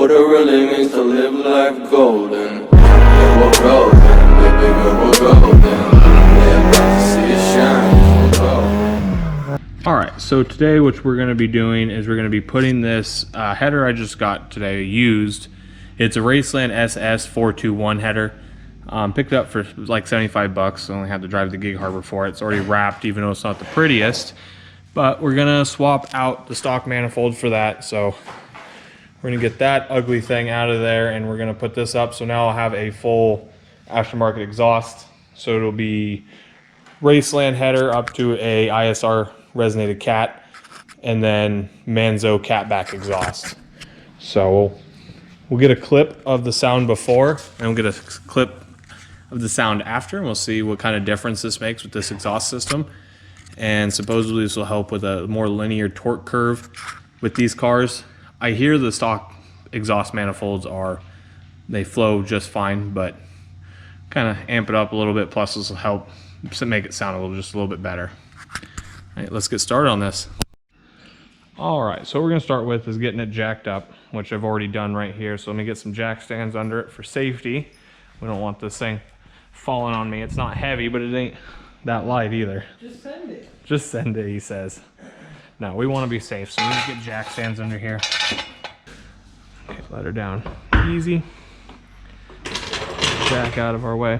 what it really means to live life golden. Yeah, we're golden, baby girl, we're golden. Yeah, about to see it shine, we're golden. Alright, so today what we're going to be doing is we're going to be putting this header I just got today used. It's a Raceland SS421 header. Picked it up for like 75 bucks. I only had to drive the Gig Harbor for it. It's already wrapped, even though it's not the prettiest. But we're gonna swap out the stock manifold for that. So we're gonna get that ugly thing out of there, and we're gonna put this up. So now I'll have a full aftermarket exhaust. So it'll be Raceland header up to a ISR resonated cat, and then Manzo catback exhaust. So we'll get a clip of the sound before, and we'll get a clip of the sound after, and we'll see what kind of difference this makes with this exhaust system. And supposedly this will help with a more linear torque curve with these cars. I hear the stock exhaust manifolds they flow just fine, but kind of amp it up a little bit, plus this will help make it sound just a little bit better. All right, let's get started on this. All right, so what we're gonna start with is getting it jacked up, which I've already done right here. So let me get some jack stands under it for safety. We don't want this thing falling on me. It's not heavy, but it ain't that light either. Just send it. Just send it, he says. No, we want to be safe, so we need to get jack stands under here. Okay, let her down easy. Jack out of our way.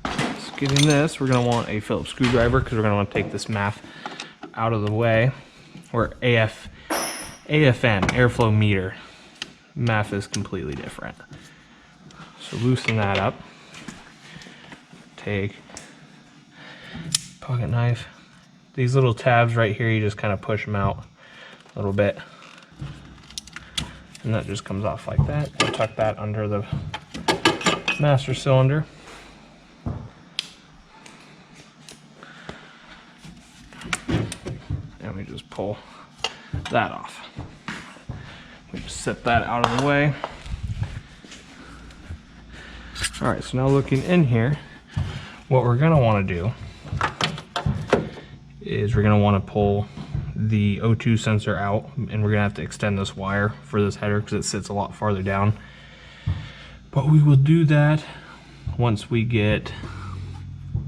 So getting this, we're gonna want a Phillips screwdriver because we're gonna want to take this MAF out of the way. Or AFM, airflow meter. MAF is completely different. So loosen that up. Take pocket knife. These little tabs right here, you just kind of push them out a little bit. And that just comes off like that. And tuck that under the master cylinder. And we just pull that off. We just set that out of the way. All right, so now looking in here, what we're gonna wanna do is we're gonna wanna pull the O2 sensor out, and we're gonna have to extend this wire for this header because it sits a lot farther down. But we will do that once we get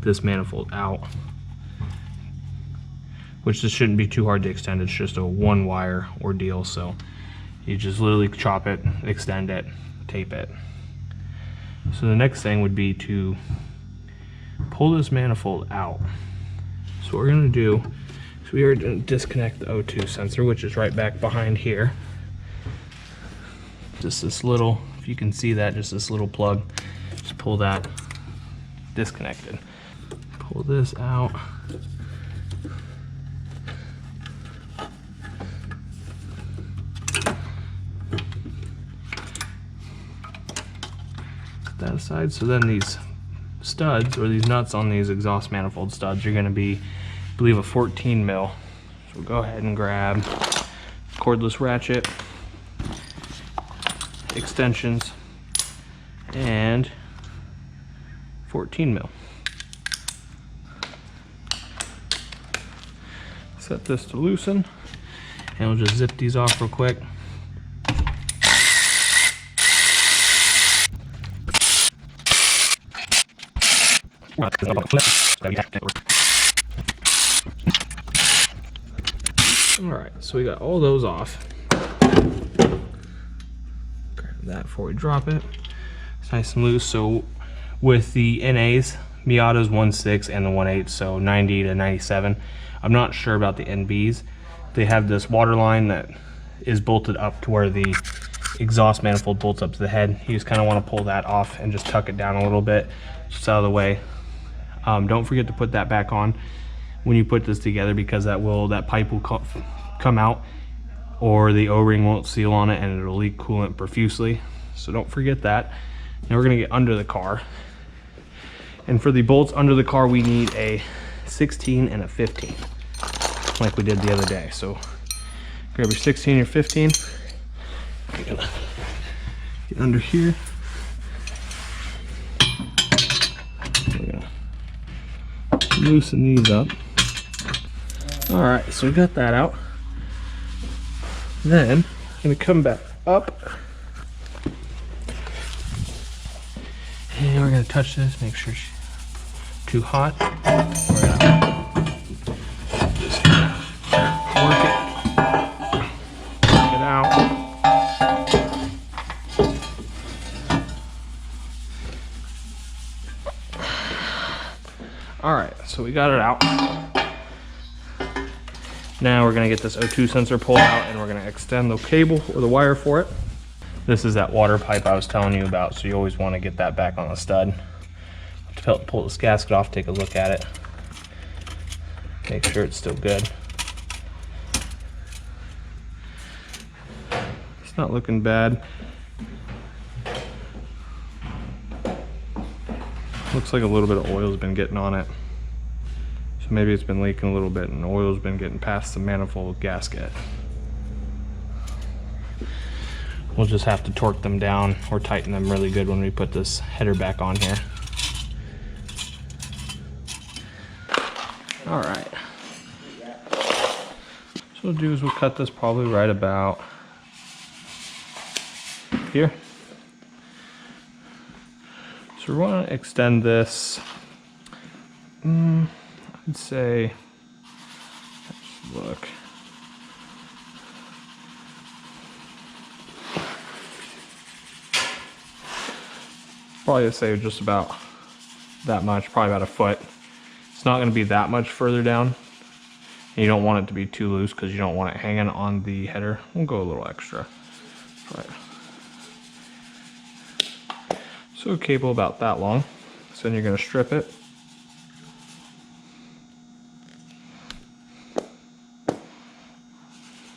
this manifold out, which this shouldn't be too hard to extend. It's just a one wire ordeal. So you just literally chop it, extend it, tape it. So the next thing would be to pull this manifold out. So what we're gonna do is we are gonna disconnect the O2 sensor, which is right back behind here. Just this little, if you can see that, just this little plug. Just pull that disconnected. Pull this out. That aside. So then these studs, or these nuts on these exhaust manifold studs, are going to be, I believe, a 14 mil. So we'll go ahead and grab cordless ratchet, extensions, and 14 mil. Set this to loosen, and we'll just zip these off real quick. Alright, so we got all those off. Grab that before we drop it. It's nice and loose. So with the NAs, Miata's 1.6 and the 1.8, so 90 to 97. I'm not sure about the NBs. They have this water line that is bolted up to where the exhaust manifold bolts up to the head. You just kind of want to pull that off and just tuck it down a little bit, just out of the way. Don't forget to put that back on when you put this together, because that pipe will come out, or the O-ring won't seal on it and it'll leak coolant profusely. So don't forget that. Now we're gonna get under the car. And for the bolts under the car, we need a 16 and a 15, like we did the other day. So grab your 16 or 15. You're gonna get under here. We're gonna loosen these up. All right, so we got that out. Then I'm gonna come back up. And we're gonna touch this, make sure it's too hot. We're gonna just work it out. All right, so we got it out. Now we're gonna get this O2 sensor pulled out and we're gonna extend the cable or the wire for it. This is that water pipe I was telling you about, so you always wanna get that back on the stud. Pull this gasket off, take a look at it. Make sure it's still good. It's not looking bad. Looks like a little bit of oil's been getting on it. So maybe it's been leaking a little bit and oil's been getting past the manifold gasket. We'll just have to torque them down or tighten them really good when we put this header back on here. All right. So what we'll do is we'll cut this probably right about here. So we want to extend this, I'd say, let's look. Probably say just about that much, probably about a foot. It's not going to be that much further down. And you don't want it to be too loose because you don't want it hanging on the header. We'll go a little extra. Right. So a cable about that long. So then you're going to strip it.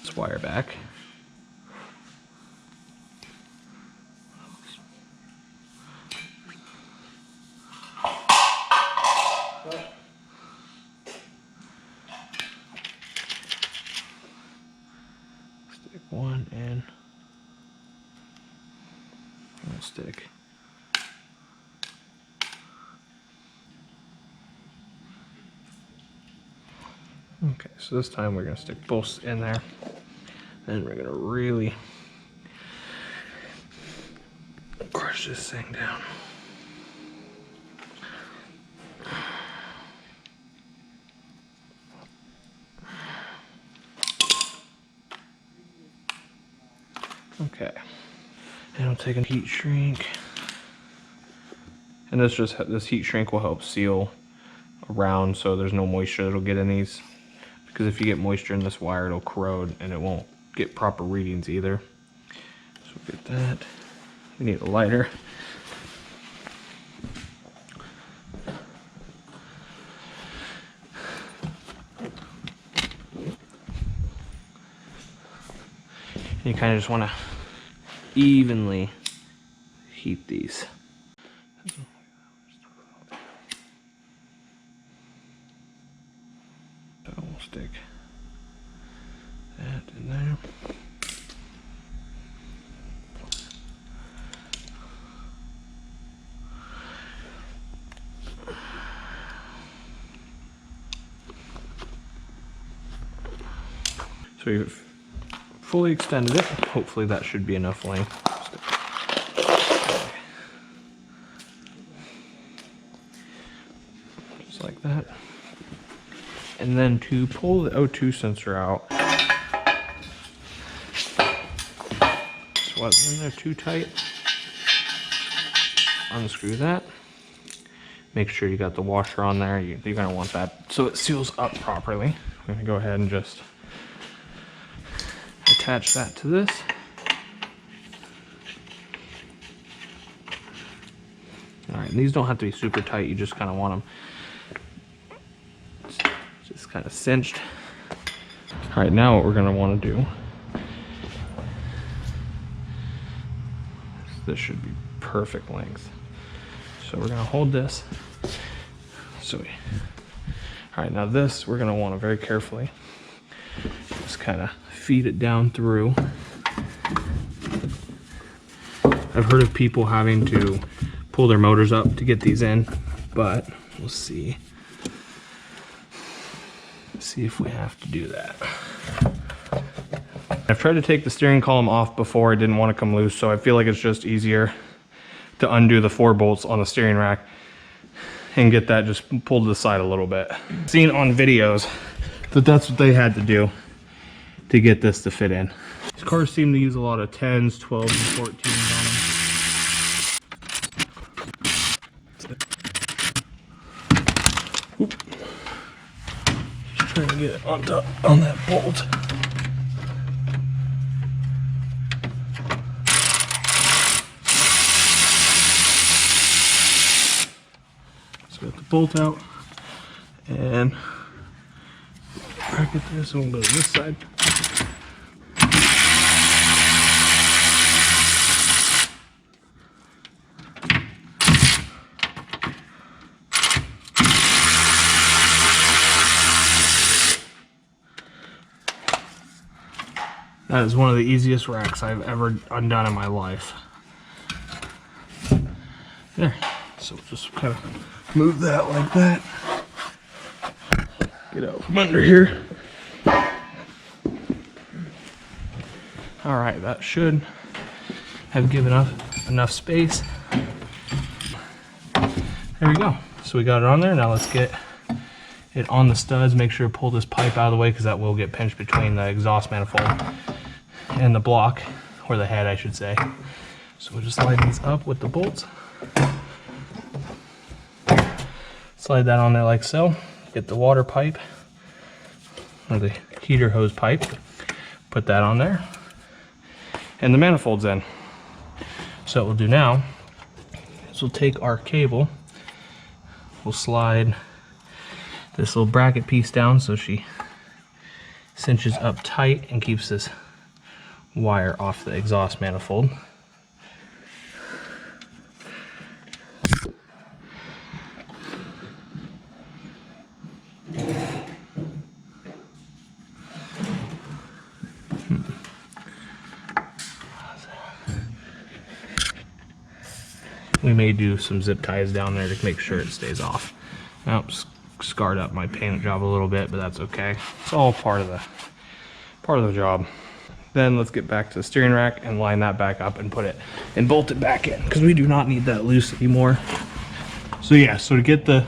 This wire back. Stick one in. I'll stick. Okay, so this time we're going to stick both in there. Then we're going to really crush this thing down. Okay, and I'll take a heat shrink. And this heat shrink will help seal around so there's no moisture that'll get in these. Because if you get moisture in this wire, it'll corrode and it won't get proper readings either. So we'll get that. We need a lighter. And you kind of just want to evenly heat these. So we'll stick that in there. So you've fully extended it. Hopefully that should be enough length. Just like that. And then to pull the O2 sensor out, this wasn't in there too tight. Unscrew that. Make sure you got the washer on there. You're going to want that so it seals up properly. I'm going to go ahead and just attach that to this. Alright, and these don't have to be super tight, you just kind of want them just kind of cinched. Alright, now what we're going to want to do, this should be perfect length. So we're going to hold this. Alright, now this we're going to want to very carefully just kind of feed it down through. I've heard of people having to pull their motors up to get these in, but we'll see. See if we have to do that. I've tried to take the steering column off before. It didn't want to come loose, so I feel like it's just easier to undo the 4 bolts on the steering rack and get that just pulled to the side a little bit. Seen on videos that that's what they had to do to get this to fit in. These cars seem to use a lot of 10s, 12s, and 14s on them. Oop. Just trying to get it on that bolt. Got the bolt out and bracket this, and we'll go to this side. That is one of the easiest racks I've ever undone in my life. There. So just kind of move that like that. Get out from under here. All right, that should have given enough space. There we go. So we got it on there. Now let's get it on the studs. Make sure to pull this pipe out of the way because that will get pinched between the exhaust manifold and the block, or the head, I should say. So we'll just line these up with the bolts. Slide that on there like so. Get the water pipe, or the heater hose pipe. Put that on there. And the manifold's in. So what we'll do now is we'll take our cable. We'll slide this little bracket piece down so she cinches up tight and keeps this wire off the exhaust manifold. We may do some zip ties down there to make sure it stays off. Now, scarred up my paint job a little bit, but that's okay. It's all part of the job. Then let's get back to the steering rack and line that back up and put it and bolt it back in because we do not need that loose anymore. So yeah, so to get the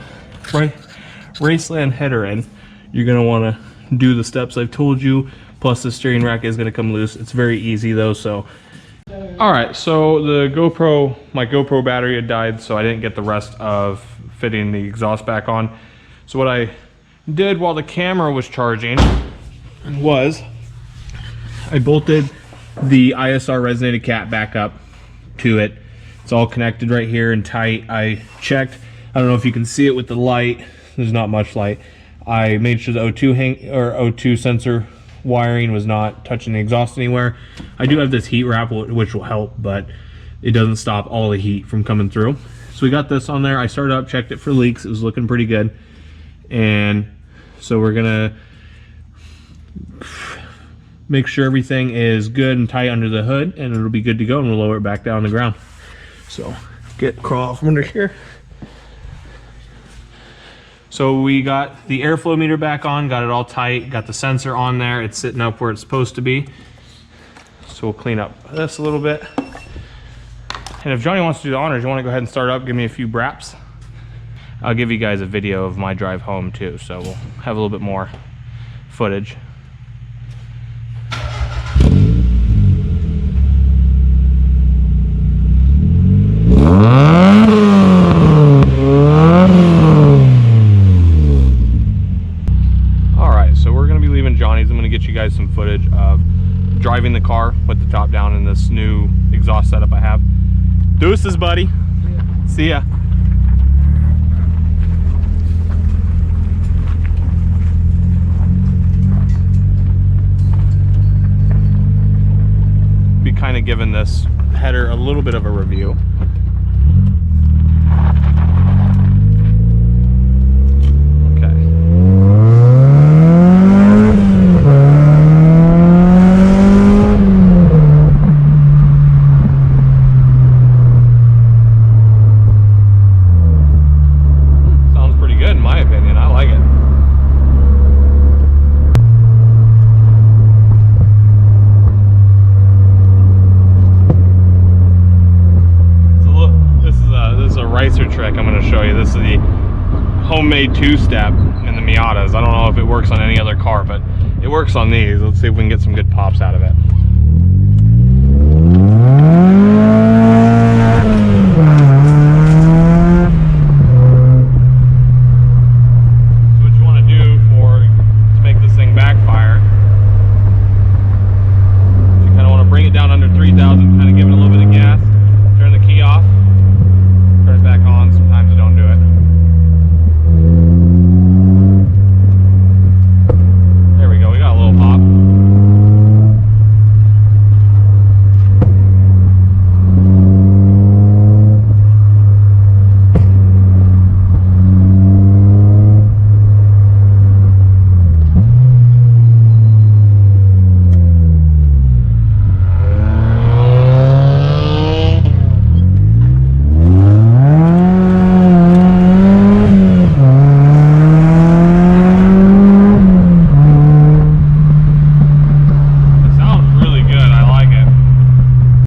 Raceland header in, you're gonna want to do the steps I've told you. Plus the steering rack is gonna come loose. It's very easy though. So all right, so my GoPro battery had died, so I didn't get the rest of fitting the exhaust back on. So what I did while the camera was charging was I bolted the ISR resonated cap back up to it. It's all connected right here and tight. I checked. I don't know if you can see it with the light. There's not much light. I made sure the O2 sensor wiring was not touching the exhaust anywhere. I do have this heat wrap which will help, but it doesn't stop all the heat from coming through. So we got this on there. I started up, checked it for leaks. It was looking pretty good. And so we're gonna make sure everything is good and tight under the hood, and it'll be good to go, and we'll lower it back down to the ground. So crawl from under here. So we got the airflow meter back on, got it all tight, got the sensor on there. It's sitting up where it's supposed to be. So we'll clean up this a little bit. And if Johnny wants to do the honors, you want to go ahead and start up, give me a few braps. I'll give you guys a video of my drive home too, so we'll have a little bit more footage. You guys some footage of driving the car with the top down in this new exhaust setup I have. Deuces, buddy. See ya. Be kind of giving this header a little bit of a review. trick I'm going to show you. This is the homemade two-step in the Miatas. I don't know if it works on any other car, but it works on these. Let's see if we can get some good pops out of it.